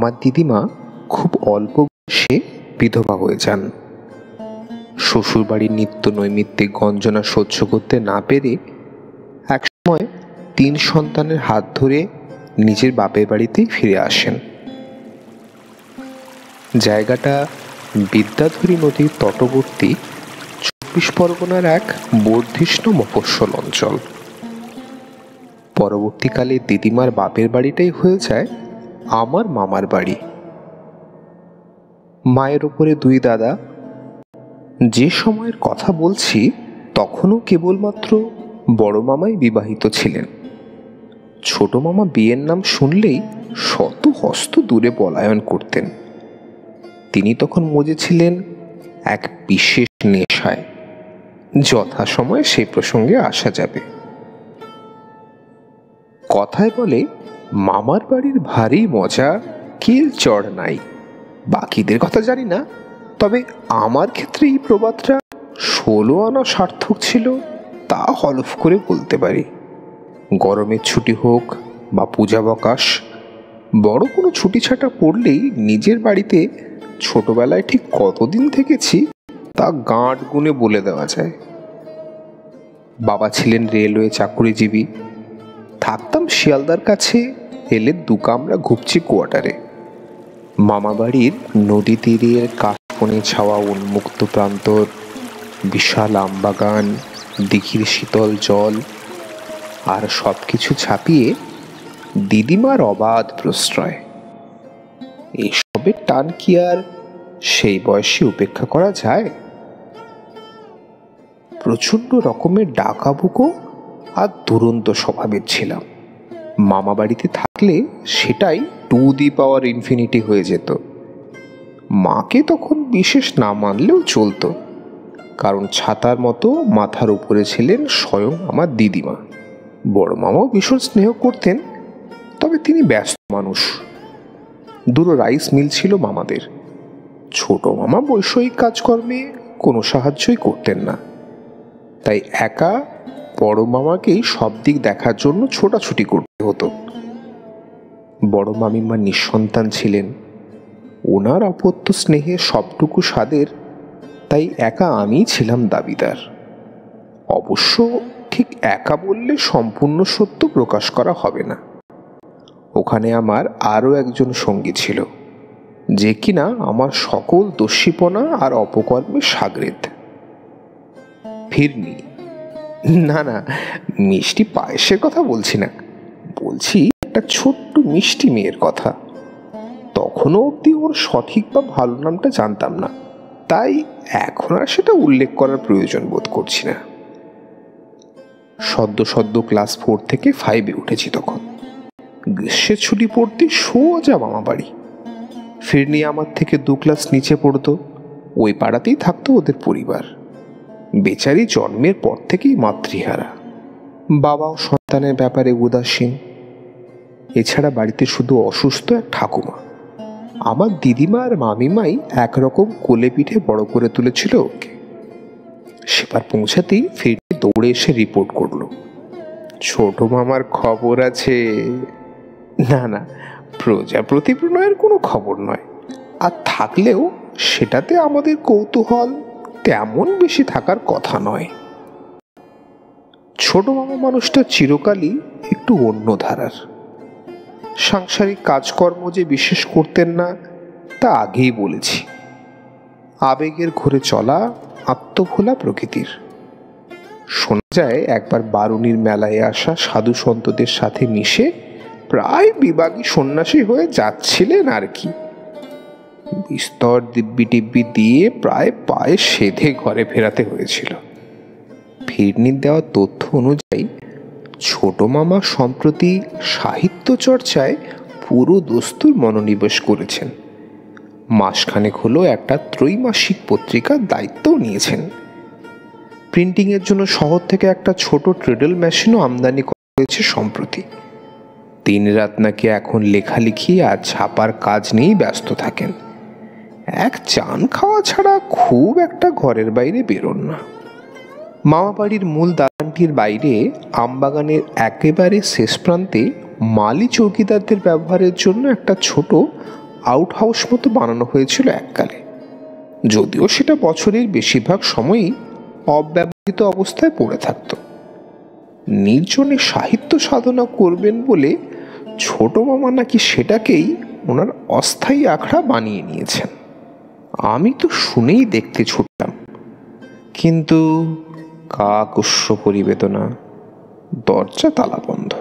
আমার দিদিমা খুব অল্প বয়সে বিধবা হয়ে যান। শ্বশুরবাড়ির নিত্য নৈমিত্তিক গঞ্জনা সহ্য করতে না পেরে একসময় 3 সন্তানের হাত ধরে নিজের বাপের বাড়িতেই ফিরে আসেন। জায়গাটা বিদ্যাধরী নদীর তটবর্তী 24 পরগনার এক বর্ধিষ্ণু মফস্বল অঞ্চল। পরবর্তীকালে দিদিমার বাপের বাড়িটাই হয়ে যায় আমার মামার বাড়ি। মায়ের ওপরে 2 দাদা। যে সময়ের কথা বলছি তখনও কেবলমাত্র বড় মামাই বিবাহিত ছিলেন। ছোট মামা বিয়ের নাম শুনলেই শত হস্ত দূরে পলায়ন করতেন। তিনি তখন মজেছিলেন এক বিশেষ নেশায়। যথাসময়ে সে প্রসঙ্গে আসা যাবে। কথায় বলে, মামার বাড়ির ভারী মজা, কিল চড় নাই। বাকিদের কথা জানি না, তবে আমার ক্ষেত্রে এই প্রবাদটা 16 আনা সার্থক ছিল তা হলফ করে বলতে পারি। গরমের ছুটি হোক বা পূজাবকাশ, বড় কোনো ছুটি ছাটা পড়লেই নিজের বাড়িতে ছোটবেলায় ঠিক কতদিন থেকেছি তা গাঁট গুনে বলে দেওয়া যায়। বাবা ছিলেন রেলওয়ে চাকুরিজীবী। থাকতাম শিয়ালদার কাছে রেলের 2 কামরা ঘুপচি কোয়ার্টারে। মামা বাড়ির নদী তীরের কাশবনে ছাওয়া উন্মুক্ত প্রান্তর, বিশাল আমবাগান, দিঘির শীতল জল, আর সবকিছু ছাপিয়ে দিদিমার অবাধ প্রশ্রয়। এসবের টান কি আর সেই বয়সে উপেক্ষা করা যায়? প্রচণ্ড রকমের ডাকাবুকো আর দুরন্ত স্বভাবের ছিলাম। মামা বাড়িতে থাকলে সেটাই টু দি পাওয়ার ইনফিনিটি হয়ে যেত। মাকে তখন বিশেষ না মানলেও চলতো, কারণ ছাতার মতো মাথার উপরে ছিলেন স্বয়ং আমার দিদিমা। বড় মামাও ভীষণ স্নেহ করতেন, তবে তিনি ব্যস্ত মানুষ। 2 রাইস মিল ছিল মামাদের। ছোট মামা বৈষয়িক কাজকর্মে কোনো সাহায্যই করতেন না, তাই একা বড় মামাকেই সব দিক দেখার জন্য ছোটাছুটি করতে হতো। বড় মামিমা নিঃসন্তান ছিলেন। ওনার অপত্য স্নেহে সবটুকু স্বাদের, তাই একা আমিই ছিলাম দাবিদার। অবশ্য ঠিক একা বললে সম্পূর্ণ সত্য প্রকাশ করা হবে না। ওখানে আমার আরও একজন সঙ্গী ছিল, যে কিনা আমার সকল দস্যিপনা আর অপকর্মের সাগরেদ। ফিরনি, না না, মিষ্টি পায়েসের কথা বলছি না, বলছি একটা ছোট্ট মিষ্টি মেয়ের কথা। তখনও অবধি ওর সঠিক বা ভালো নামটা জানতাম না, তাই এখন আর সেটা উল্লেখ করার প্রয়োজন বোধ করছি না। সদ্য ক্লাস 4 থেকে 5-এ উঠেছি তখন। গ্রীষ্মের ছুটি পড়তে সোজা মামা বাড়ি। ফিরনি আমার থেকে 2 ক্লাস নিচে পড়তো। ওই পাড়াতেই থাকতো ওদের পরিবার। বেচারি জন্মের পর থেকেই মাতৃহারা। বাবাও সন্তানের ব্যাপারে উদাসীন। এছাড়া বাড়িতে শুধু অসুস্থ এক ঠাকুমা। আমার দিদিমা আর মামিমাই একরকম কোলে পিঠে বড় করে তুলেছিল ওকে। সেবার পৌঁছাতেই ফিরনি দৌড়ে এসে রিপোর্ট করলো, ছোট মামার খবর আছে। না না, প্রজাপতি প্রণয়ের কোনো খবর নয়, আর থাকলেও সেটাতে আমাদের কৌতূহল তেমন বেশি থাকার কথা নয়। ছোট মামা মানুষটা চিরকালই একটু অন্য ধারার। সাংসারিক কাজকর্ম যে বিশেষ করতেন না তা আগেই বলেছি। আবেগের ঘোরে চলা, আত্মভোলা প্রকৃতির। শোনা যায় একবার বারুণীর মেলায় আসা সাধু সন্তদের সাথে মিশে প্রায় বিবাগী সন্ন্যাসী হয়ে যাচ্ছিলেন আর কি। বিস্তর দিব্যি টিব্বি দিয়ে প্রায় পায়ে সেধে ঘরে ফেরাতে হয়েছিল। ফিরনির দেওয়া তথ্য অনুযায়ী ছোট মামা সম্প্রতি সাহিত্য চর্চায় পুরো দস্তুর মনোনিবেশ করেছেন। মাসখানেক হলো একটা ত্রৈমাসিক পত্রিকার দায়িত্বও নিয়েছেন। প্রিন্টিংয়ের জন্য শহর থেকে একটা ছোট ট্রেডল মেশিনও আমদানি করা হয়েছে সম্প্রতি। 3 রাত নাকি এখন লেখালেখি আর ছাপার কাজ নিয়েই ব্যস্ত থাকেন। এক চান খাওয়া ছাড়া খুব একটা ঘরের বাইরে বেরোন না। মামা বাড়ির মূল দালানটির বাইরে আমবাগানের একেবারে শেষ প্রান্তে মালি চৌকিদারদের ব্যবহারের জন্য একটা ছোট আউট হাউস মতো বানানো হয়েছিল এককালে, যদিও সেটা বছরের বেশিরভাগ সময়ই অব্যবহৃত অবস্থায় পড়ে থাকত। নির্জনে সাহিত্য সাধনা করবেন বলে ছোট মামা নাকি সেটাকেই ওনার অস্থায়ী আখড়া বানিয়ে নিয়েছেন। আমি তো শুনেই দেখতে ছুটলাম, কিন্তু কাকস্য পরিবেদনা, দরজা তালা বন্ধ।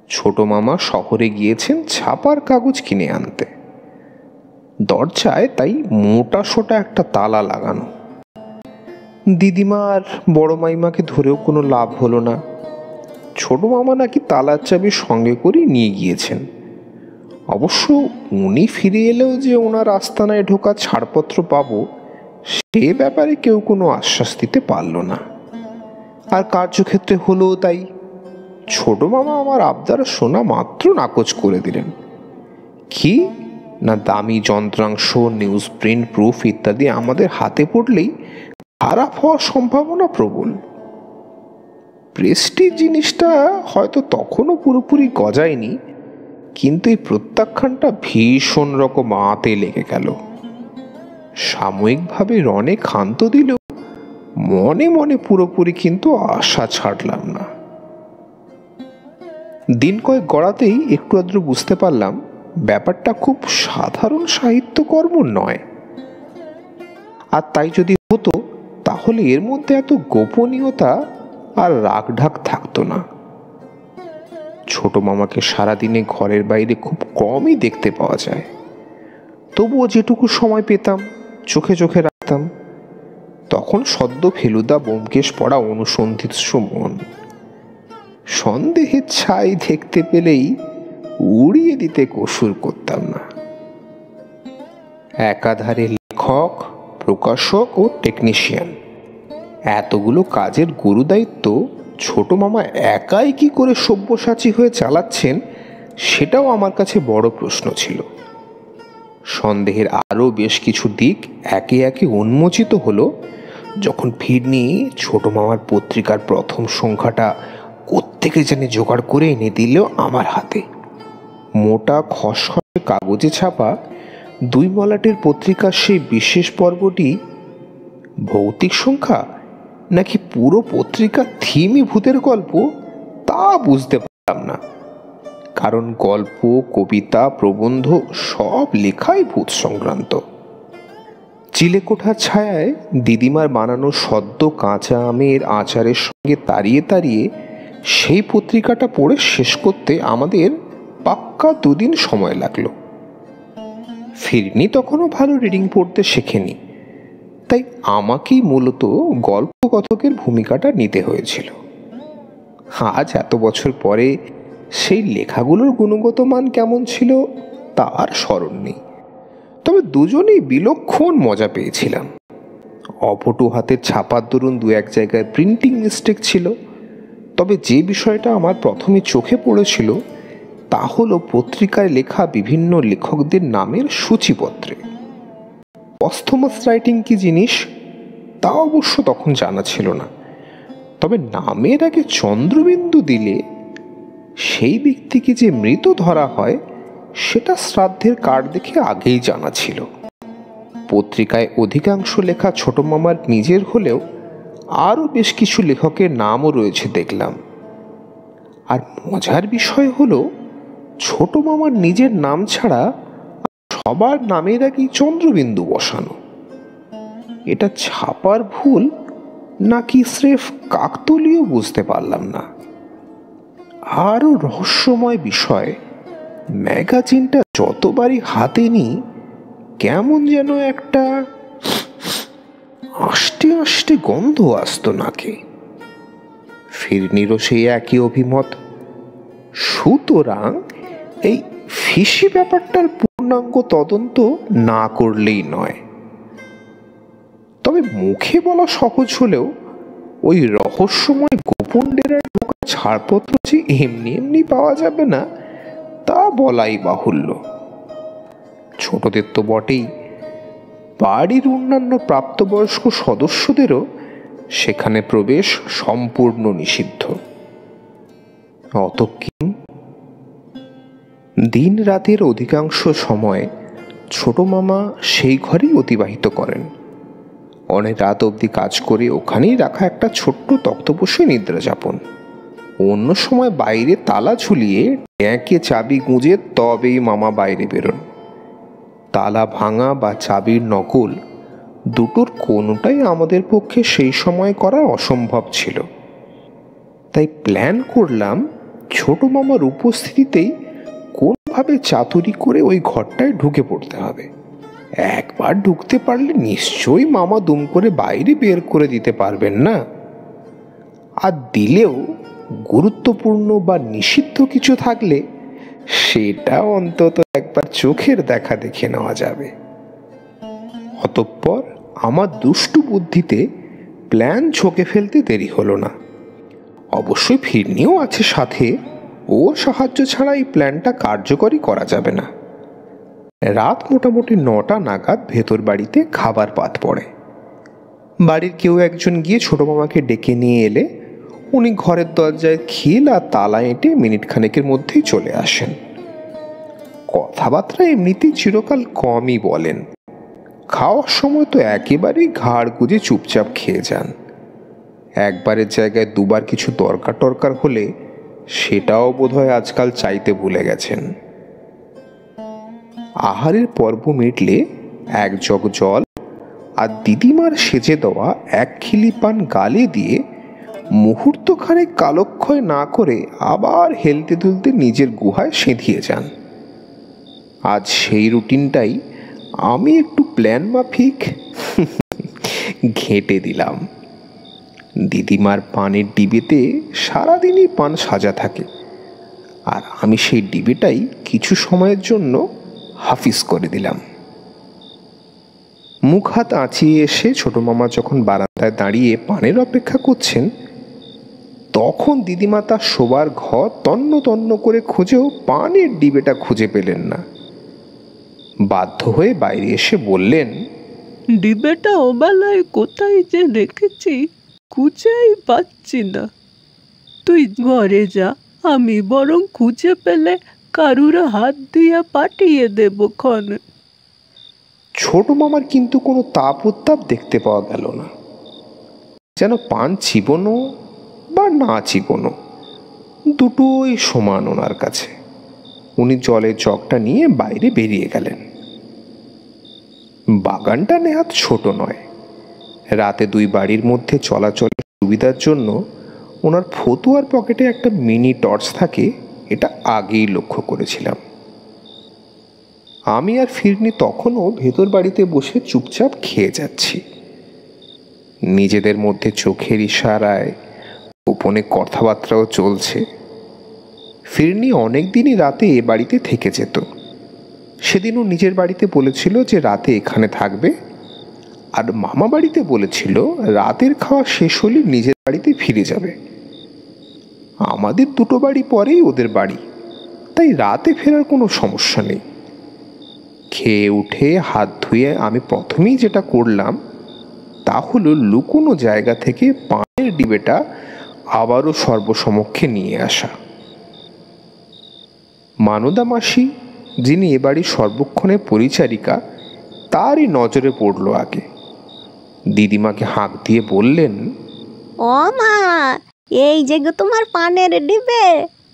ছোট মামা শহরে গিয়েছেন ছাপার কাগজ কিনে আনতে। দরজায় তাই মোটা সোটা একটা তালা লাগানো। দিদিমা আর বড় মাইমাকে ধরেও কোনো লাভ হলো না। ছোট মামা নাকি তালার চাবি সঙ্গে করে নিয়ে গিয়েছেন। অবশ্য উনি ফিরে এলেও যে ওনার আস্তানায় ঢোকার ছাড়পত্র পাবো সে ব্যাপারে কেউ কোনো আশ্বাস দিতে পারল না। আর কার্যক্ষেত্রে হলো তাই। ছোট মামা আমার আবদার শোনা মাত্র নাকচ করে দিলেন। কি না, দামি যন্ত্রাংশ, নিউজ প্রিন্ট, প্রুফ ইত্যাদি আমাদের হাতে পড়লেই খারাপ হওয়ার সম্ভাবনা প্রবল। প্রেস্টিজ জিনিসটা হয়তো তখনও পুরোপুরি গজায়নি, কিন্তু এই প্রত্যাখ্যানটা ভীষণ রকম আঁতে লেগে গেল। সাময়িকভাবে রনে ক্ষান্ত দিলেও মনে মনে পুরোপুরি কিন্তু আশা ছাড়লাম না। দিন কয়েক গড়াতেই একটু আধটু বুঝতে পারলাম ব্যাপারটা খুব সাধারণ সাহিত্যকর্ম নয়। আর তাই যদি হতো তাহলে এর মধ্যে এত গোপনীয়তা আর রাগঢাক থাকতো না। ছোট মামাকে সারাদিনে ঘরের বাইরে খুব কমই দেখতে পাওয়া যায়, তবুও যেটুকু সময় পেতাম চোখে চোখে রাখতাম। তখন সদ্য ফেলুদা ব্যোমকেশ পড়া অনুসন্ধিৎস মন সন্দেহের ছাই দেখতে পেলেই উড়িয়ে দিতে কসুর করতাম না। একাধারে লেখক, প্রকাশক ও টেকনিশিয়ান, এতগুলো কাজের গুরুদায়িত্ব ছোট মামা একাই কি করে সব্যসাচী হয়ে চালাচ্ছেন সেটাও আমার কাছে বড় প্রশ্ন ছিল। সন্দেহের আরও বেশ কিছু দিক একে একে উন্মোচিত হলো যখন ফিরনি ছোট মামার পত্রিকার প্রথম সংখ্যাটা কোত্থেকে জানি জোগাড় করে এনে দিল আমার হাতে। মোটা খসখসে কাগজে ছাপা 2 মলাটের পত্রিকার সেই বিশেষ পর্বটি ভৌতিক সংখ্যা নাকি পুরো পত্রিকার থিমই ভূতের গল্প তা বুঝতে পারলাম না, কারণ গল্প, কবিতা, প্রবন্ধ সব লেখাই ভূত সংক্রান্ত। চিলেকোঠার ছায়ায় দিদিমার বানানো সদ্য কাঁচা আমের আচারের সঙ্গে তাড়িয়ে তাড়িয়ে সেই পত্রিকাটা পড়ে শেষ করতে আমাদের পাক্কা 2 দিন সময় লাগলো। ফিরনি তখনও ভালো রিডিং পড়তে শেখেনি, তাই আমাকেই মূলত গল্পকথকের ভূমিকাটা নিতে হয়েছিল। আজ এত বছর পরে সেই লেখাগুলোর গুণগত মান কেমন ছিল তার স্মরণ নেই, তবে দুজনেই বিলক্ষণ মজা পেয়েছিলাম। অপটু হাতের ছাপার দরুন 2-1 জায়গায় প্রিন্টিং মিস্টেক ছিল, তবে যে বিষয়টা আমার প্রথমে চোখে পড়েছিল তা হলো পত্রিকায় লেখা বিভিন্ন লেখকদের নামের সূচিপত্রে। পস্থমাস রাইটিং কি জিনিস তা অবশ্য তখন জানা ছিল না, তবে নামের আগে চন্দ্রবিন্দু দিলে সেই ব্যক্তিকে যে মৃত ধরা হয় সেটা শ্রাদ্ধের কার্ড দেখে আগেই জানা ছিল। পত্রিকায় অধিকাংশ লেখা ছোট মামার নিজের হলেও আরও বেশ কিছু লেখকের নামও রয়েছে দেখলাম। আর মজার বিষয় হলো ছোট মামার নিজের নাম ছাড়া সবার নামের আগেই চন্দ্রবিন্দু বসানো। এটা ছাপার ভুল নাকি স্রেফ কাকতালীয় বুঝতে পারলাম না। আরও রহস্যময় বিষয়, ম্যাগাজিনটা যতবারই হাতে নিই কেমন যেন একটা আষ্টে আষ্টে গন্ধ আসতো নাকে। ফিরনিরও সেই একই অভিমত। সুতরাং এই ফিসি ব্যাপারটার পূর্ণাঙ্গ তদন্ত না করলেই নয়। তবে মুখে বলা সহজ হলেও ওই রহস্যময় গোপন ডেরায় ঢোকা ছাড়পত্র যে এমনি এমনি পাওয়া যাবে না তা বলাই বাহুল্য। ছোটদের তো বটেই, বাড়ির অন্যান্য প্রাপ্তবয়স্ক সদস্যদেরও সেখানে প্রবেশ সম্পূর্ণ নিষিদ্ধ। অতঃকিম দিন রাতের অধিকাংশ সময় ছোট মামা সেই ঘরেই অতিবাহিত করেন। অনেক রাত অবধি কাজ করে ওখানেই রাখা একটা ছোট্ট তক্তপোষে নিদ্রা যাপন। অন্য সময় বাইরে তালা ঝুলিয়ে ট্যাঁকে চাবি গুঁজে তবেই মামা বাইরে বেরোন। তালা ভাঙা বা চাবির নকল দুটোর কোনোটাই আমাদের পক্ষে সেই সময় করা অসম্ভব ছিল। তাই প্ল্যান করলাম ছোট মামার উপস্থিতিতেই কোনোভাবে চাতুরি করে ওই ঘরটায় ঢুকে পড়তে হবে। একবার ঢুকতে পারলে নিশ্চয়ই মামা দুম করে বাইরে বের করে দিতে পারবেন না। আর দিলেও গুরুত্বপূর্ণ বা নিষিদ্ধ কিছু থাকলে সেটা অন্তত একবার চোখের দেখা দেখে নেওয়া যাবে। অতঃপর আমার দুষ্টু বুদ্ধিতে প্ল্যান ছকে ফেলতে দেরি হলো না। অবশ্যই ফিরনিও আছে সাথে, ওর সাহায্য ছাড়া এই প্ল্যানটা কার্যকরী করা যাবে না। রাত মোটামুটি 9টা নাগাদ ভেতর বাড়িতে খাবার পাত পড়ে। বাড়ির কেউ একজন গিয়ে ছোট মামাকে ডেকে নিয়ে এলে উনি ঘরের দরজায় খিল আর তালা এঁটে মিনিট খানেকের মধ্যেই চলে আসেন। কথাবার্তা এমনিতেই চিরকাল কমই বলেন। খাওয়ার সময় তো একেবারেই ঘাড় গুঁজে চুপচাপ খেয়ে যান। একবারের জায়গায় দুবার কিছু দরকার হলে সেটাও বোধহয় আজকাল চাইতে ভুলে গেছেন। আহারের পর্ব মিটলে এক জগ জল আর দিদিমার সেজে দেওয়া এক খিলি পান গালে দিয়ে মুহূর্তখানেক কালক্ষয় না করে আবার হেলতে দুলতে নিজের গুহায় সেঁধিয়ে যান। আজ সেই রুটিনটাই আমি একটু প্ল্যান মাফিক ঘেঁটে দিলাম। দিদিমার পানের ডিবেতে সারাদিনই পান সাজা থাকে, আর আমি সেই ডিবেটাই কিছু সময়ের জন্য হাফিজ করে দিলাম। মুখ হাত আঁচিয়ে এসে ছোট মামা যখন বারান্দায় দাঁড়িয়ে পানের অপেক্ষা করছেন, তখন দিদিমা তার শোবার ঘর তন্ন তন্ন করে খুঁজেও পানের ডিবেটা খুঁজে পেলেন না। বাধ্য হয়ে বাইরে এসে বললেন, ডিবেটা ওবেলায় কোথায় যে রেখেছি খুঁজেই পাচ্ছি না। তুই ঘরে যা, আমি বরং খুঁজে পেলে কারুর হাত দিয়ে পাঠিয়ে দেব ক্ষণ। ছোট মামার কিন্তু কোনো তাপ উত্তাপ দেখতে পাওয়া গেল না। যেন পান চিবনো বা না চিবনো দুটোই সমান ওনার কাছে। উনি জলের জগটা নিয়ে বাইরে বেরিয়ে গেলেন। বাগানটা নেহাত ছোট নয়। রাতে দুই বাড়ির মধ্যে চলাচলের সুবিধার জন্য ওনার ফতুয়ার পকেটে একটা মিনি টর্চ থাকে, এটা আগেই লক্ষ্য করেছিলাম। আমি আর ফিরনি তখনও ভেতর বাড়িতে বসে চুপচাপ খেয়ে যাচ্ছি। নিজেদের মধ্যে চোখের ইশারায় গোপনে কথাবার্তাও চলছে। ফিরনি অনেক দিনই রাতে এ বাড়িতে থেকে যেত। সেদিনও নিজের বাড়িতে বলেছিল যে রাতে এখানে থাকবে, আর মামা বাড়িতে বলেছিল রাতের খাওয়া শেষ হলে নিজের বাড়িতে ফিরে যাবে। আমাদের দুটো বাড়ি পরেই ওদের বাড়ি, তাই রাতে ফেরার কোনো সমস্যা নেই। খেয়ে উঠে হাত ধুয়ে আমি প্রথমেই যেটা করলাম তা হলো লুকোনো জায়গা থেকে পানের ডিবেটা আবারও সর্বসমক্ষে নিয়ে আসা। মানদা মাসি, যিনি এ বাড়ির সর্বক্ষণের পরিচারিকা, তারই নজরে পড়ল আগে। দিদিমাকে হাঁক দিয়ে বললেন, ও মা, এই যে গো তোমার পানের ডিবে,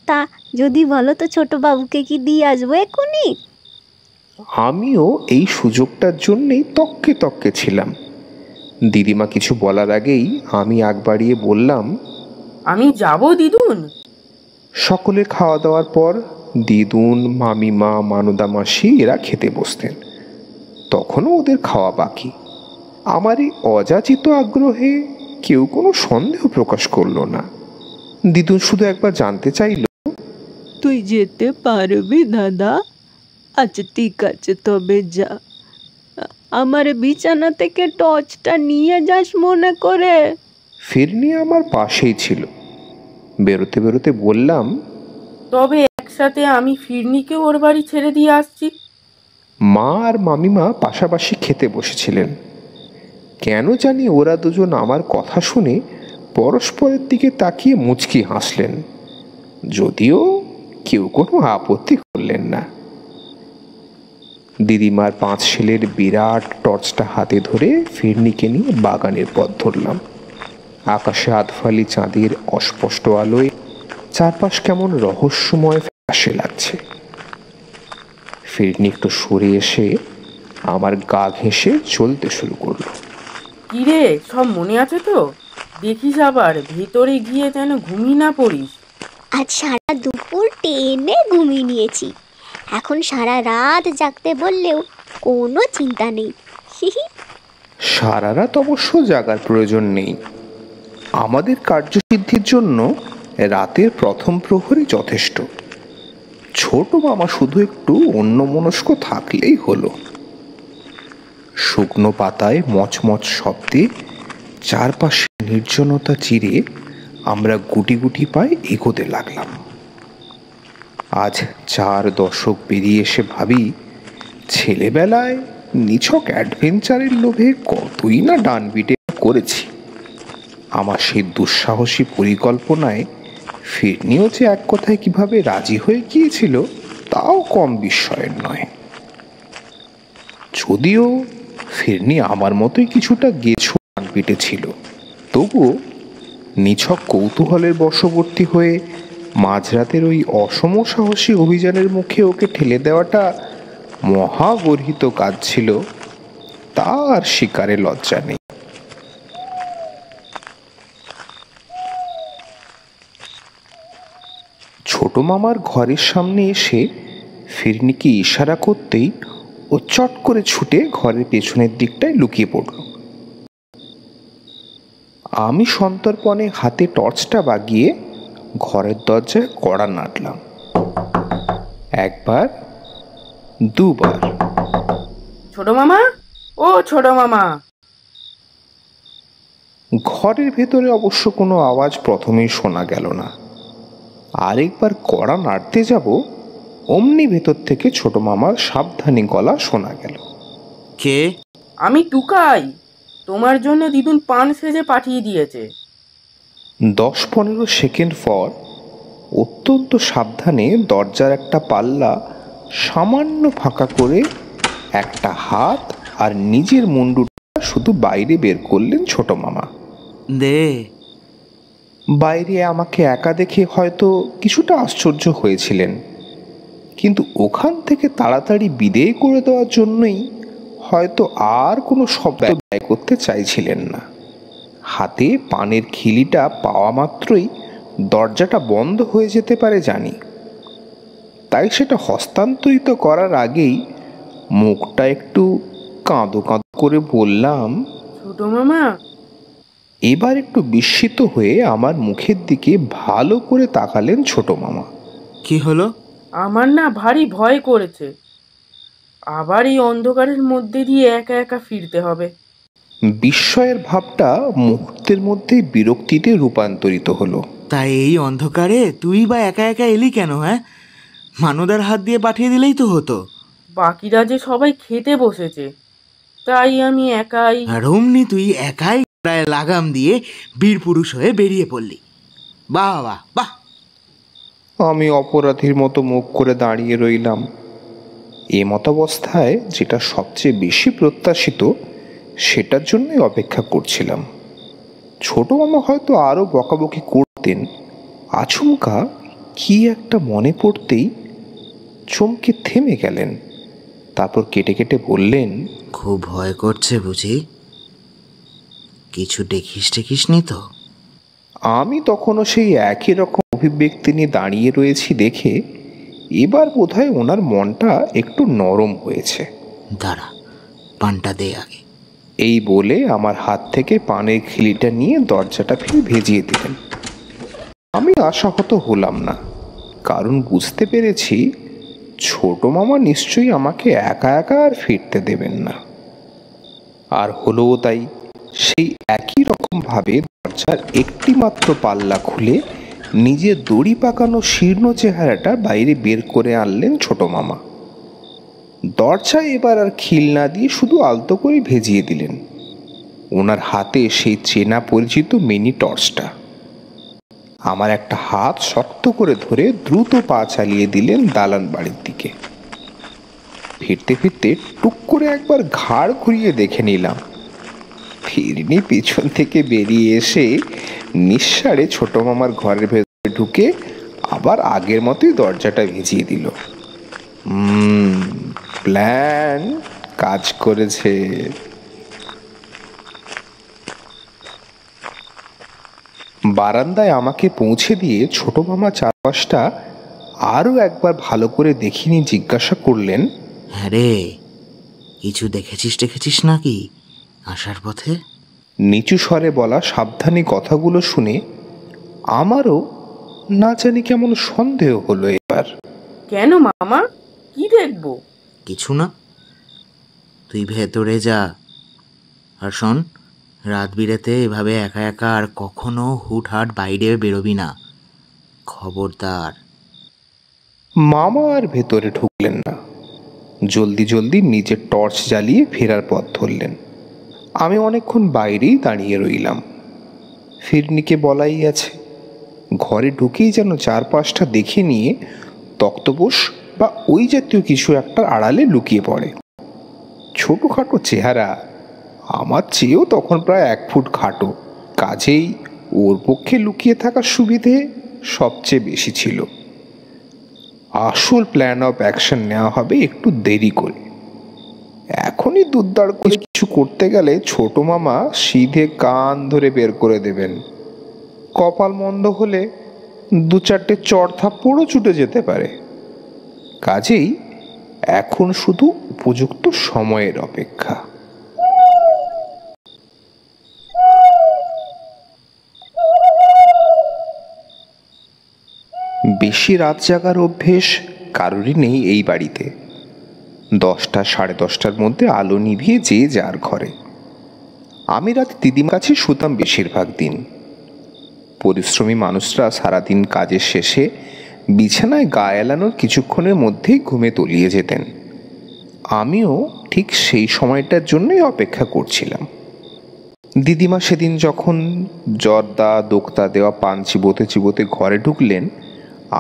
তা যদি বলো তো ছোট বাবুকে কি দিয়ে আসবো এক্ষুনি? আমিও এই সুযোগটার জন্যেই তককে তককে ছিলাম। দিদিমা কিছু বলার আগেই আমি আগ বাড়িয়ে বললাম, আমি যাব দিদুন। সকলের খাওয়া দাওয়ার পর দিদুন, মামিমা, মানদা মাসি এরা খেতে বসতেন। তখনও ওদের খাওয়া বাকি। আমার এই অযাচিত আগ্রহে কেউ কোনো সন্দেহ প্রকাশ করল না। দিদুন শুধু একবার জানতে চাইল, তুই যেতে পারবি দাদা? আচ্ছা ঠিক আছে, তবে যা। আমার বিছানা থেকে টর্চটা নিয়ে যাস মনে করে। ফিরনি আমার পাশেই ছিল। বেরোতে বেরোতে বললাম, তবে একসাথে আমি ফিরনিকে ওর বাড়ি ছেড়ে দিয়ে আসছি। মা আর মামিমা পাশাপাশি খেতে বসেছিলেন। কেন জানি ওরা দুজন আমার কথা শুনে পরস্পরের দিকে তাকিয়ে মুচকি হাসলেন, যদিও কেউ কোনো আপত্তি করলেন না। দিদিমার 5 শেলের বিরাট টর্চটা হাতে ধরে ফিরনিকে নিয়ে বাগানের পথ ধরলাম। আকাশে আধফালি চাঁদের অস্পষ্ট আলোয় চারপাশ কেমন রহস্যময় ফ্যাকাশে লাগছে। ফিরনি একটু সরে এসে আমার গা ঘেঁষে চলতে শুরু করলো। কিরে, সব মনে আছে তো? দেখিস আবার ভেতরে গিয়ে যেন ঘুমিয়ে না পড়িস। আজ সারা দুপুর টেনে ঘুমিয়ে নিয়েছি, এখন সারা রাত জাগতে বললেও কোনো চিন্তা নেই। সারা রাত অবশ্য জাগার প্রয়োজন নেই। আমাদের কার্যসিদ্ধির জন্য রাতের প্রথম প্রহরই যথেষ্ট। ছোট মামা শুধু একটু অন্যমনস্ক থাকলেই হলো। শুকনো পাতায় মচমচ শব্দে চারপাশে নির্জনতা চিরে আমরা গুটি গুটি পায়ে এগোতে লাগলাম। আজ 4 দশক পেরিয়ে এসে ভাবি, ছেলেবেলায় নিছক অ্যাডভেঞ্চারের লোভে কতই না ডানবিটে করেছি। আমার সেই দুঃসাহসী পরিকল্পনায় ফিরনিও যে এক কথায় কিভাবে রাজি হয়ে গিয়েছিল তাও কম বিস্ময়ের নয়। যদিও ফিরনি আমার মতোই কিছুটা গেছো ডানপিটে ছিল, তবুও নিছক কৌতূহলের বশবর্তী হয়ে মাঝরাতের ওই অসম সাহসী অভিযানের মুখে ওকে ঠেলে দেওয়াটা মহাগর্হিত কাজ ছিল, তা আর শিকারে লজ্জা নেই। ছোট মামার ঘরের সামনে এসে ফিরনিকে ইশারা করতেই ও চট করে ছুটে ঘরের পেছনের দিকটায় লুকিয়ে পড়ল। আমি সন্তর্পণে হাতে টর্চটা বাগিয়ে ঘরের দরজায় কড়া নাড়লাম। 1 বার, 2 বার। ছোট মামা, ও ছোট মামা। ঘরের ভেতরে অবশ্য কোনো আওয়াজ প্রথমেই শোনা গেল না। আরেকবার কড়া নাড়তে যাব, অমনি ভেতর থেকে ছোট মামার সাবধানী গলা শোনা গেল। কে? আমি টুকাই, তোমার জন্য দিদুন পান সেজে পাঠিয়ে দিয়েছে। 10-15 সেকেন্ড পর অত্যন্ত সাবধানে দরজার একটা পাল্লা সামান্য ফাঁকা করে একটা হাত আর নিজের মুন্ডুটা শুধু বাইরে বের করলেন ছোট মামা। দে। বাইরে আমাকে একা দেখে হয়তো কিছুটা আশ্চর্য হয়েছিলেন, কিন্তু ওখান থেকে তাড়াতাড়ি বিদেয় করে দেওয়ার জন্যই হয়তো আর কোনো শব্দ ব্যয় করতে চাইছিলেন না। হাতে পানের খিলিটা পাওয়া মাত্রই দরজাটা বন্ধ হয়ে যেতে পারে জানি, তাই সেটা হস্তান্তরিত করার আগেই মুখটা একটু কাঁদো কাঁদো করে বললাম, ছোট মামা। এবার একটু বিস্মিত হয়ে আমার মুখের দিকে ভালো করে তাকালেন ছোট মামা। কি হলো? আমার না ভারী ভয় করেছে, আবার এই অন্ধকারের মধ্যে দিয়ে একা একা ফিরতে হবে। বিস্ময়ের ভাবটা মুহূর্তের মধ্যেই বিরক্তিতে রূপান্তরিত হলো। তাই এই অন্ধকারে তুই বা একা একা এলি কেন? হ্যাঁ, মানদার হাত দিয়ে পাঠিয়ে দিলেই তো হতো। বাকিরা যে সবাই খেতে বসেছে, তাই আমি একাই। আর অমনি তুই একাই প্রায় লাগাম দিয়ে বীর পুরুষ হয়ে বেরিয়ে পড়লি। বাহ বাহ বাহ। আমি অপরাধীর মতো মুখ করে দাঁড়িয়ে রইলাম। এ মতাবস্থায় যেটা সবচেয়ে বেশি প্রত্যাশিত সেটার জন্যই অপেক্ষা করছিলাম। ছোট মামা হয়তো আরও বকাবকি করতেন, আচমকা কি একটা মনে পড়তেই চমকে থেমে গেলেন। তারপর কেটে কেটে বললেন, খুব ভয় করছে বুঝি? কিছু দেখিস নি তো? আমি তখনও সেই একই রকম অভিব্যক্তি নিয়ে দাঁড়িয়ে রয়েছি দেখে এবার বোধহয় ওনার মনটা একটু নরম হয়েছে। দাঁড়া, পানটা দে আগে। এই বলে আমার হাত থেকে পানের খিলিটা নিয়ে দরজাটা ফিরে ভেজিয়ে দিলেন। আমি আশাহত হলাম না, কারণ বুঝতে পেরেছি ছোট মামা নিশ্চয়ই আমাকে একা একা আর ফিরতে দেবেন না। আর হলোও তাই। সেই একই রকমভাবে দরজার একটি মাত্র পাল্লা খুলে নিজের দড়ি পাকানো শীর্ণ চেহারাটা বাইরে বের করে আনলেন ছোট মামা। দরজায় এবার আর খিল না দিয়ে শুধু আলতো করে ভেজিয়ে দিলেন। ওনার হাতে সেই চেনা পরিচিত মিনি টর্চটা। আমার একটা হাত শক্ত করে ধরে দ্রুত পা চালিয়ে দিলেন দালান বাড়ির দিকে। ফিরতে ফিরতে টুক করে একবার ঘাড় ঘুরিয়ে দেখে নিলাম। ফিরনি পিছন থেকে বেরিয়ে এসে নিঃসাড়ে ছোট মামার ঘরের ভেতরে ঢুকে আবার আগের মতোই দরজাটা ভিজিয়ে দিল। প্ল্যান কাজ করেছে। বারান্দায় আমাকে পৌঁছে দিয়ে ছোট মামা চারপাশটা আরও একবার ভালো করে দেখিনি জিজ্ঞাসা করলেন, হ্যাঁ রে, কিছু দেখেছিস নাকি আসার পথে? নিচু স্বরে বলা সাবধানী কথাগুলো শুনে আমারও না জানি কেমন সন্দেহ হলো এবার। কেন মামা, কি দেখবো? কিছু না, তুই ভেতরে যা। আর শোন, রাত বিরেতে এভাবে একা একা আর কখনো হুটহাট বাইরে বেরোবি না, খবরদার। মামা আর ভেতরে ঢুকলেন না, জলদি জলদি নিজের টর্চ জ্বালিয়ে ফেরার পথ ধরলেন। আমি অনেকক্ষণ বাইরেই দাঁড়িয়ে রইলাম। ফিরনিকে বলাই আছে, ঘরে ঢুকেই যেন চারপাশটা দেখে নিয়ে তক্তপোষ বা ওই জাতীয় কিছু একটা আড়ালে লুকিয়ে পড়ে। ছোটোখাটো চেহারা, আমার চেয়েও তখন প্রায় 1 ফুট খাটো, কাজেই ওর পক্ষে লুকিয়ে থাকার সুবিধে সবচেয়ে বেশি ছিল। আসল প্ল্যান অফ অ্যাকশন নেওয়া হবে একটু দেরি করে। এখনই দুদ্দার করে কিছু করতে গেলে ছোট মামা সিধে কান ধরে বের করে দেবেন। কপাল মন্দ হলে 2-4টে চড় থাপ্পড়ও ছুটে যেতে পারে। কাজেই এখন শুধু উপযুক্ত সময়ের অপেক্ষা। বেশি রাত জাগার অভ্যেস কারোরই নেই এই বাড়িতে। 10টা, 10:30টার মধ্যে আলো নিভিয়ে যে যার ঘরে। আমি রাত দিদিমার কাছে শুতাম বেশিরভাগ দিন। পরিশ্রমী মানুষরা সারাদিন কাজের শেষে বিছানায় গা এলানোর কিছুক্ষণের মধ্যেই ঘুমে তলিয়ে যেতেন। আমিও ঠিক সেই সময়টার জন্যই অপেক্ষা করছিলাম। দিদিমা সেদিন যখন জর্দা দোক্তা দেওয়া পান চিবোতে ঘরে ঢুকলেন,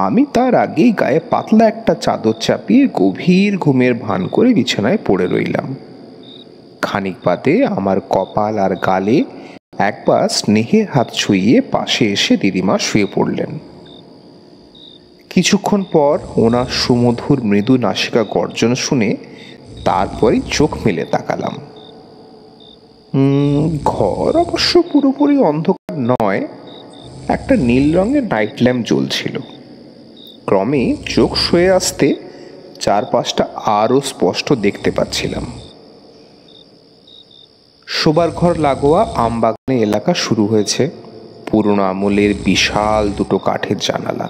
আমি তার আগেই গায়ে পাতলা একটা চাদর চাপিয়ে গভীর ঘুমের ভান করে বিছানায় পড়ে রইলাম। খানিক বাদে আমার কপাল আর গালে একবার স্নেহের হাত ছুঁয়ে পাশে এসে দিদিমা শুয়ে পড়লেন। কিছুক্ষণ পর ওনার সুমধুর মৃদু নাসিকা গর্জন শুনে তারপরই চোখ মেলে তাকালাম। ঘর অবশ্য পুরোপুরি অন্ধকার নয়, একটা নীল রঙের নাইট ল্যাম্প জ্বলছিল। ক্রমে চোখ শুয়ে আসতে চারপাশটা আরও স্পষ্ট দেখতে পাচ্ছিলাম। শোবার ঘর লাগোয়া আমবাগানে এলাকা শুরু হয়েছে। পুরনো আমলের বিশাল 2টো কাঠের জানালা,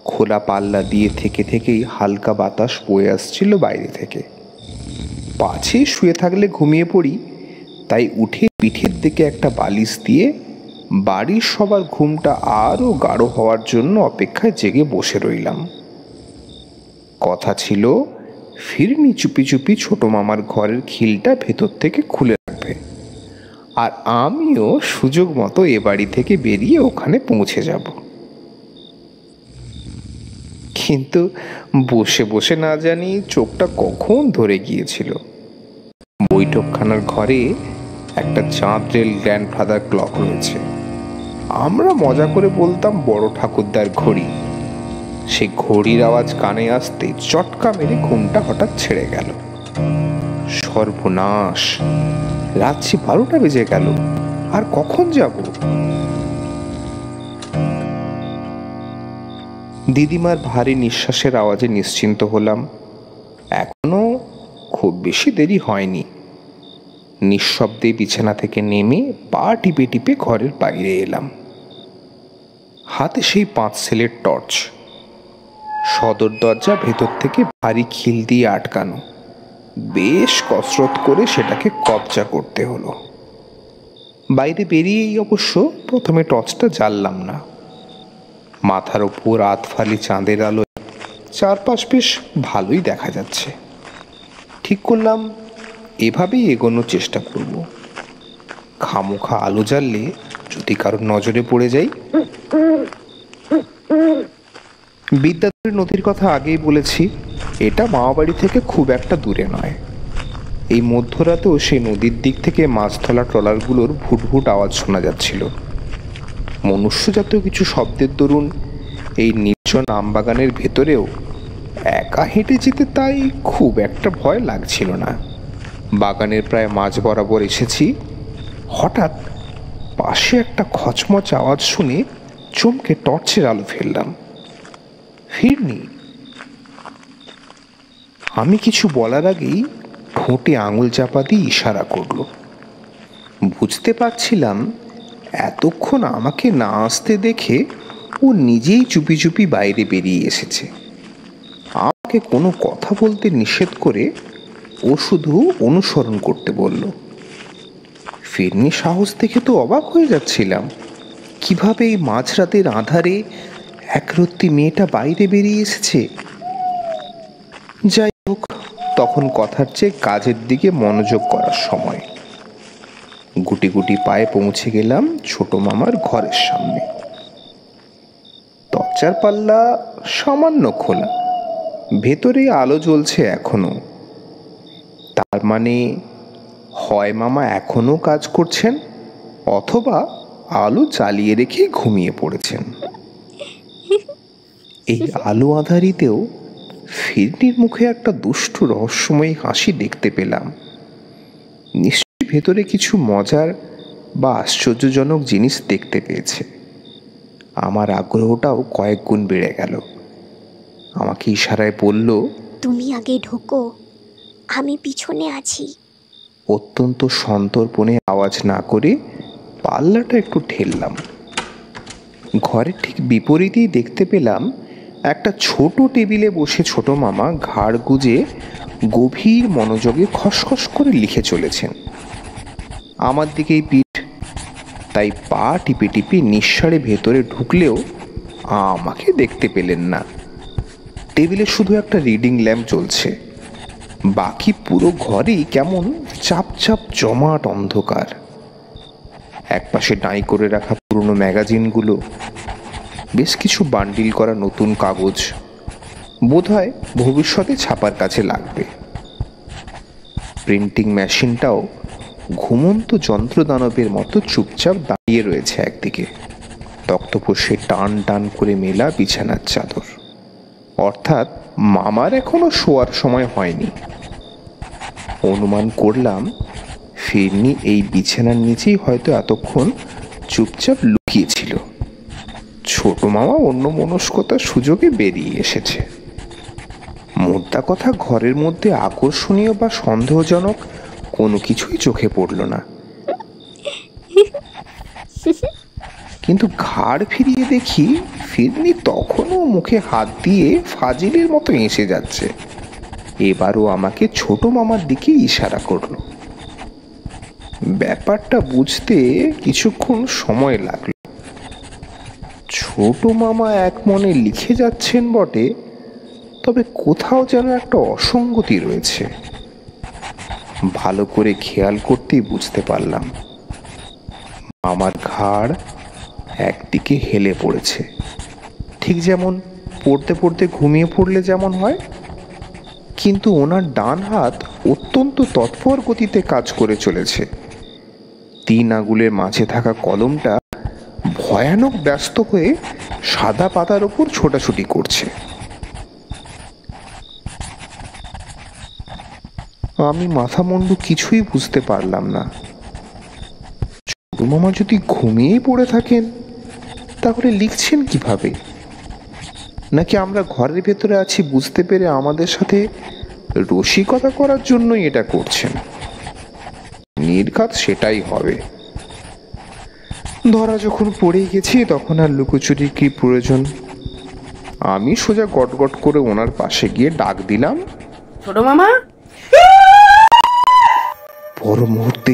খোলা পাল্লা দিয়ে থেকেই হালকা বাতাস বয়ে আসছিল বাইরে থেকে। পাছে শুয়ে থাকলে ঘুমিয়ে পড়ি, তাই উঠে পিঠের দিকে একটা বালিশ দিয়ে বাড়ির সবার ঘুমটা আরও গাঢ় হওয়ার জন্য অপেক্ষায় জেগে বসে রইলাম। কথা ছিল ফিরনি চুপি চুপি ছোট মামার ঘরের খিলটা ভেতর থেকে খুলে রাখবে, আর আমিও সুযোগ মতো এ বাড়ি থেকে বেরিয়ে ওখানে পৌঁছে যাব। কিন্তু বসে বসে না জানি চোখটা কখন ধরে গিয়েছিল। বৈঠকখানার ঘরে একটা চাঁদরেল গ্র্যান্ডফাদার ক্লক রয়েছে। আমরা মজা করে বলতাম বড় ঠাকুরদার ঘড়ি। সে ঘড়ির আওয়াজ কানে আসতে চটকা মেরে ঘুমটা হঠাৎ ছেড়ে গেল। সর্বনাশ, রাত্রি 12টা বেজে গেল, আর কখন যাব? দিদিমার ভারী নিঃশ্বাসের আওয়াজে নিশ্চিন্ত হলাম। এখনো খুব বেশি দেরি হয়নি। নিঃশব্দে বিছানা থেকে নেমে পা টিপে টিপে ঘরের বাইরে এলাম। হাতে সেই 5 সেলের টর্চ। সদর দরজা ভেতর থেকে ভারী খিল দিয়ে আটকানো। বেশ কসরত করে সেটাকে কবজা করতে হলো। বাইরে বেরিয়েই অবশ্য প্রথমে টর্চটা জ্বাললাম না। মাথার ওপর আতফালি চাঁদের আলোয় চারপাশ বেশ ভালোই দেখা যাচ্ছে। ঠিক করলাম এভাবেই এগোনোর চেষ্টা করব। খামোখা আলো জ্বাললে যদি কারোর নজরে পড়ে যাই। বিদ্যাধরী নদীর কথা আগেই বলেছি, এটা মামাবাড়ি থেকে খুব একটা দূরে নয়। এই মধ্যরাতেও সেই নদীর দিক থেকে মাছ ধরা ট্রলারগুলোর ভুটভুট আওয়াজ শোনা যাচ্ছিল। মনুষ্যজাতীয় কিছু শব্দের দরুন এই নির্জন আমবাগানের ভেতরেও একা হেঁটে যেতে তাই খুব একটা ভয় লাগছিল না। বাগানের প্রায় মাঝ বরাবর এসেছি, হঠাৎ পাশে একটা খচমচ আওয়াজ শুনে চমকে টর্চের আলো ফেললাম। ফিরনি। আমি কিছু বলার আগেই ঠোঁটে আঙুল চাপা দিয়ে ইশারা করল। বুঝতে পারছিলাম এতক্ষণ আমাকে না আসতে দেখে ও নিজেই চুপি চুপি বাইরে বেরিয়ে এসেছে। আমাকে কোনো কথা বলতে নিষেধ করে ও শুধু অনুসরণ করতে বলল। ফিরনি সাহস দেখে তো অবাক হয়ে যাচ্ছিলাম, কিভাবে এই মাঝরাতের আঁধারে একরত্তি মেয়েটা বাইরে বেরিয়ে এসেছে। যাই হোক, তখন কথার চেয়ে কাজের দিকে মনোযোগ করার সময়। গুটি গুটি পায়ে পৌঁছে গেলাম ছোট মামার ঘরের সামনে। দরজার পাল্লা সামান্য খোলা, ভেতরে আলো জ্বলছে এখনো। তার মানে হয় মামা এখনো কাজ করছেন, অথবা আলো জ্বালিয়ে রেখে ঘুমিয়ে পড়েছেন। এই আলো আঁধারিতেও ফিরনির মুখে একটা দুষ্টু রহস্যময়ী হাসি দেখতে পেলাম। নিশ্চয়ই ভেতরে কিছু মজার বা আশ্চর্যজনক জিনিস দেখতে পেয়েছে। আমার আগ্রহটাও কয়েক গুণ বেড়ে গেল। আমাকে ইশারায় বলল, তুমি আগে ঢোকো, আমি পিছনে আছি। অত্যন্ত সন্তর্পণে আওয়াজ না করে পাল্লাটা একটু ঠেললাম। ঘরের ঠিক বিপরীতেই দেখতে পেলাম একটা ছোট টেবিলে বসে ছোট মামা ঘাড় গুজে গভীর মনোযোগে খসখস করে লিখে চলেছেন। আমার দিকেই পিঠ, তাই পা টিপে টিপে নিঃসাড়ে ভেতরে ঢুকলেও আমাকে দেখতে পেলেন না। টেবিলে শুধু একটা রিডিং ল্যাম্প জ্বলছে, বাকি পুরো ঘরেই কেমন চাপ চাপ জমাট অন্ধকার। একপাশে ডাঁই করে রাখা পুরনো ম্যাগাজিনগুলো, বেশ কিছু বান্ডিল করা নতুন কাগজ, বোধহয় ভবিষ্যতে ছাপার কাছে লাগবে। প্রিন্টিং মেশিনটাও ঘুমন্ত যন্ত্রদানবের মতো চুপচাপ দাঁড়িয়ে রয়েছে একদিকে। তক্তপোষে টান টান করে মেলা বিছানার চাদর, অর্থাৎ মামার এখনো শোয়ার সময় হয়নি। অনুমান করলাম ফিরনি এই বিছানার নিচেই হয়তো এতক্ষণ চুপচাপ লুকিয়েছিল। ছোট মামা অন্য মনস্কতার সুযোগে বেরিয়ে এসেছে। মোদ্দা কথা, ঘরের মধ্যে আকর্ষণীয় বা সন্দেহজনক কোনো কিছুই চোখে পড়ল না। কিন্তু ঘাড় ফিরিয়ে দেখি ফিরনি তখনও মুখে হাত দিয়ে ফাজিলের মতো এসে যাচ্ছে। এবারও আমাকে ছোট মামার দিকে ইশারা করলো। ব্যাপারটা বুঝতে কিছুক্ষণ সময় লাগলো। ছোট মামা এক মনে লিখে যাচ্ছেন বটে, তবে কোথাও যেন একটা অসঙ্গতি রয়েছে। ভালো করে খেয়াল করতেই বুঝতে পারলাম মামার ঘাড় একদিকে হেলে পড়েছে, ঠিক যেমন পড়তে পড়তে ঘুমিয়ে পড়লে যেমন হয়। কিন্তু ওনার ডান হাত অত্যন্ত তৎপর গতিতে কাজ করে চলেছে। 3 আঙুলের মাঝে থাকা কলমটা ভয়ানক ব্যস্ত হয়ে সাদা পাতার ওপর ছোটাছুটি করছে। আমি মাথা মুন্ডু কিছুই বুঝতে পারলাম না। ছোট মামা যদি ঘুমিয়েই পড়ে থাকেন, তাহলে লিখছেন কিভাবে? নাকি আমরা ঘরের ভেতরে আছি বুঝতে পেরে আমাদের সাথে রসিকতা করার জন্যই এটা করছেন? নির্ঘাত সেটাই হবে। ধরা যখন পড়ে গেছি, তখন আর লুকোচুরি কি প্রয়োজন? আমি সোজা গটগট করে ওনার পাশে গিয়ে ডাক দিলাম, ছোট মামা। পর মুহূর্তে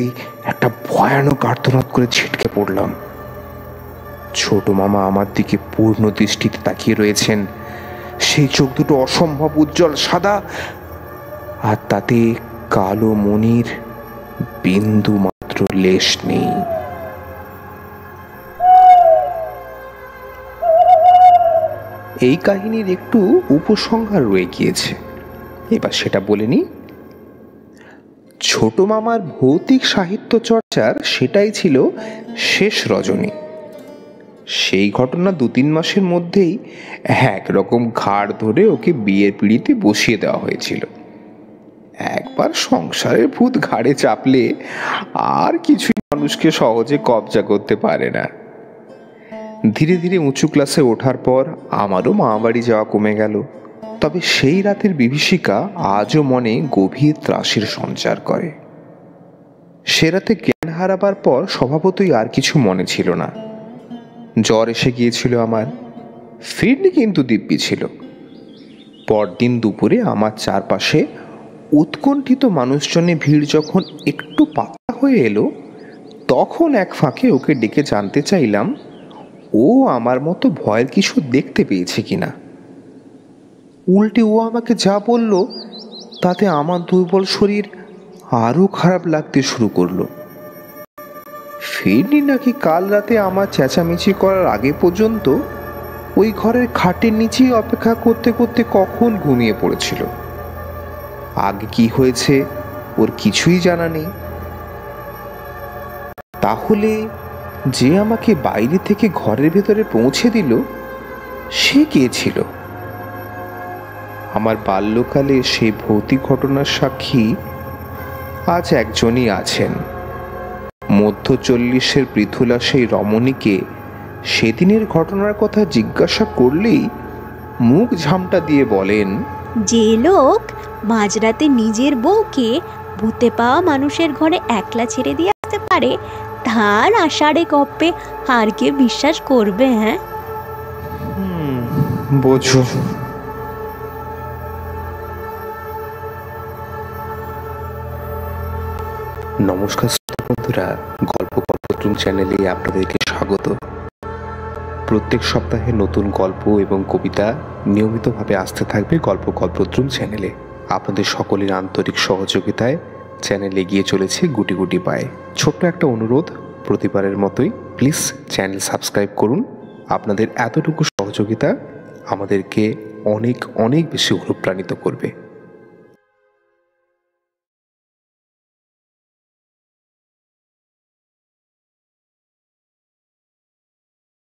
একটা ভয়ানক আর্তনাদ করে ছিটকে পড়লাম। ছোট মামা আমার দিকে পূর্ণ দৃষ্টিতে তাকিয়ে রয়েছেন। সেই চোখ দুটো অসম্ভব উজ্জ্বল সাদা, আর তাতে কালো মণির বিন্দু মাত্র লেশ নেই। এই কাহিনীর একটু উপসংহার রয়ে গিয়েছে, এবার সেটা বলে নি। ছোট মামার ভৌতিক সাহিত্য চর্চার সেটাই ছিল শেষ রজনী। সেই ঘটনা 2-3 মাসের মধ্যেই একরকম ঘাড় ধরে ওকে বিয়ের পিঁড়িতে বসিয়ে দেওয়া হয়েছিল। একবার সংসারের ভূত ঘাড়ে চাপলে আর কিছুই মানুষকে সহজে কবজা করতে পারে না। ধীরে ধীরে উঁচু ক্লাসে ওঠার পর আমারও মামাবাড়ি যাওয়া কমে গেল। তবে সেই রাতের বিভীষিকা আজও মনে গভীর ত্রাসের সঞ্চার করে। সে রাতে জ্ঞান হারাবার পর স্বভাবতই আর কিছু মনে ছিল না। জ্বর এসে গিয়েছিল আমার, ফিরনি কিন্তু দিব্যি ছিল। পরদিন দুপুরে আমার চারপাশে উৎকণ্ঠিত মানুষজনে ভিড় যখন একটু পাতলা হয়ে এলো, তখন এক ফাঁকে ওকে ডেকে জানতে চাইলাম ও আমার মতো ভয়ের কিছু দেখতে পেয়েছে কিনা। উল্টে ও আমাকে যা বলল তাতে আমার দুর্বল শরীর আরও খারাপ লাগতে শুরু করলো। ফিরনি নাকি কাল রাতে আমার চেঁচামেচি করার আগে পর্যন্ত ওই ঘরের খাটের নিচেই অপেক্ষা করতে করতে কখন ঘুমিয়ে পড়েছিল। আগে কি হয়েছে ওর কিছুই জানা নেই। তাহলে যে আমাকে বাইরে থেকে ঘরের ভেতরে পৌঁছে দিল সে কে ছিল? আমার বাল্যকালে সেই ভৌতিক ঘটনার সাক্ষী আজ একজনই আছেন। মধ্য 40-এর পৃথুলা সেই রমণীকে সেদিনের ঘটনার কথা জিজ্ঞাসা করলেই মুখ ঝামটা দিয়ে বলেন, যে লোক মাঝরাতে নিজের বউকে ভূতে পাওয়া মানুষের ঘরে একলা ছেড়ে দিয়ে আসতে পারে, তার আষাঢ়ে গপ্পে আর কে বিশ্বাস করবে? হ্যাঁ, বোঝো। নমস্কার বন্ধুরা, গল্প কল্পদ্রুম চ্যানেলে আপনাদেরকে স্বাগত। প্রত্যেক সপ্তাহে নতুন গল্প এবং কবিতা নিয়মিতভাবে আসতে থাকবে গল্প কল্পদ্রুম চ্যানেলে। আপনাদের সকলের আন্তরিক সহযোগিতায় চ্যানেল এগিয়ে চলেছে গুটি গুটি পায়ে। ছোট্ট একটা অনুরোধ, প্রতিবারের মতোই প্লিজ চ্যানেল সাবস্ক্রাইব করুন। আপনাদের এতটুকু সহযোগিতা আমাদেরকে অনেক অনেক বেশি অনুপ্রাণিত করবে।